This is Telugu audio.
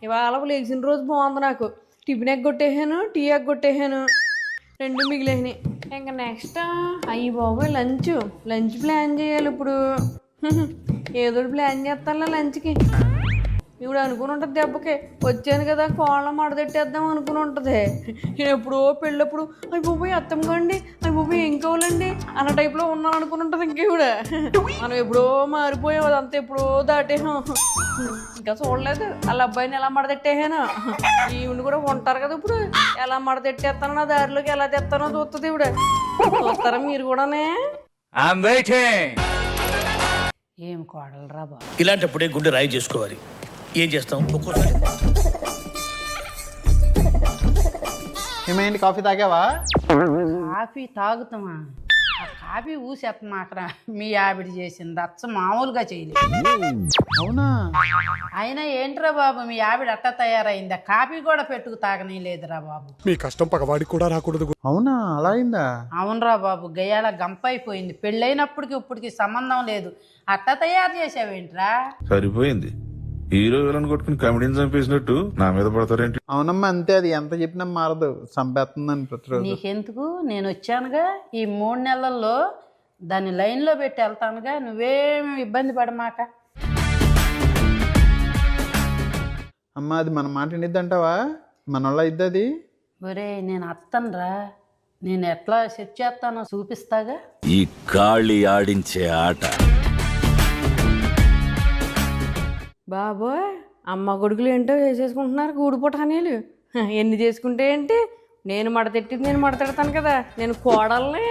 ఇవాళ లేచిన రోజు బాగుంది నాకు. టిఫిన్ ఎగ్ కొట్టేసాను, టీ ఎగ్ కొట్టేసాను, 2 మిగిలేసినాయి. ఇంకా నెక్స్ట్ అయ్యి బాబోయ్ లంచ్ ప్లాన్ చేయాలి ఇప్పుడు. ఏదో ప్లాన్ చేస్తానులే లంచ్కి. ఇప్పుడు అనుకుని ఉంటుంది దెబ్బకి వచ్చాను కదా కోళ్ళ మడదెట్టేద్దాం అనుకుని ఉంటుంది. నేను ఎప్పుడో పెళ్ళప్పుడు అయ్యి బాబోయ్ అత్తమ్మకండి, అయ్యి బాబోయ్ ఏం కావాలండి అన్న టైప్లో ఉన్నాను అనుకుని ఉంటుంది. ఇంకేవిడ మనం ఎప్పుడో మారిపోయాం, అదంతా ఎప్పుడో దాటేసాం. ఇంకా చూడలేదు వాళ్ళ అబ్బాయిని ఎలా మడదెట్టేసాను. ఈవిడ కూడా ఉంటారు కదా ఇప్పుడు, ఎలా మడదెట్టేస్తానో నా దారిలోకి ఎలా తెస్తానో చూస్తుంది ఇవిడ. చూస్తారా మీరు కూడానే? ఏం కోడలు రా బాబు. ఇలాంటప్పుడే గుండె రాయి చేసుకోవాలి. ఏం చేస్తాం ఒక్కోసారి. ఏమైంది, కాఫీ తాగావా? కాఫీ తాగుతామా? ఆ కాఫీ ఊసేత్తమాకరా. మీ ఆవిడ చేసిన రచ్చ మామూలుగా చేయలేదు. అవునా? అయినా ఏంట్రా బాబు మీ ఆవిడ అట్ట తయారైందా? కాఫీ కూడా పెట్టుకు తాగనే లేదురా బాబు. మీ కష్టం పగవాడికి కూడా రాకూడదు. అవునా, అలా అయిందా? అవునరా బాబు, గయ్యాల గంపైపోయింది. పెళ్ళైనప్పటికి ఇప్పటికి సంబంధం లేదు. అట్ట తయారు చేసావేంట్రా? సరిపోయింది. హీరో విలన్ కొట్టుకుని కమెడీని చంపేసినట్టు నా మీద పడతారేంటి? అవునమ్మా, అంతే. అది ఎంత చెప్పినా మారదు, చంపేస్తుందని ప్రతిరోజు. నీకెందుకు, నేను వచ్చానుగా. ఈ 3 నెలల్లో దాన్ని లైన్లో పెట్టి వెళ్తానుగా. నువ్వేమి ఇబ్బంది పడమాక. అమ్మా, అది మన మాట వినిద్దంటావా? మన వాళ్ళ ఇద్ది అది. ఒరే నేను అత్తనరా, నేను ఎట్లా సెట్ చేస్తానో చూపిస్తాగా. ఈ గాళి ఆడించే ఆట బాబోయ్ అమ్మ కొడుకులు ఏంటో వేసేసుకుంటున్నారు గూడుపుటానీలు. ఎన్ని చేసుకుంటే ఏంటి, నేను మడతెట్టింది నేను మడతెడతాను కదా, నేను కోడల్ని.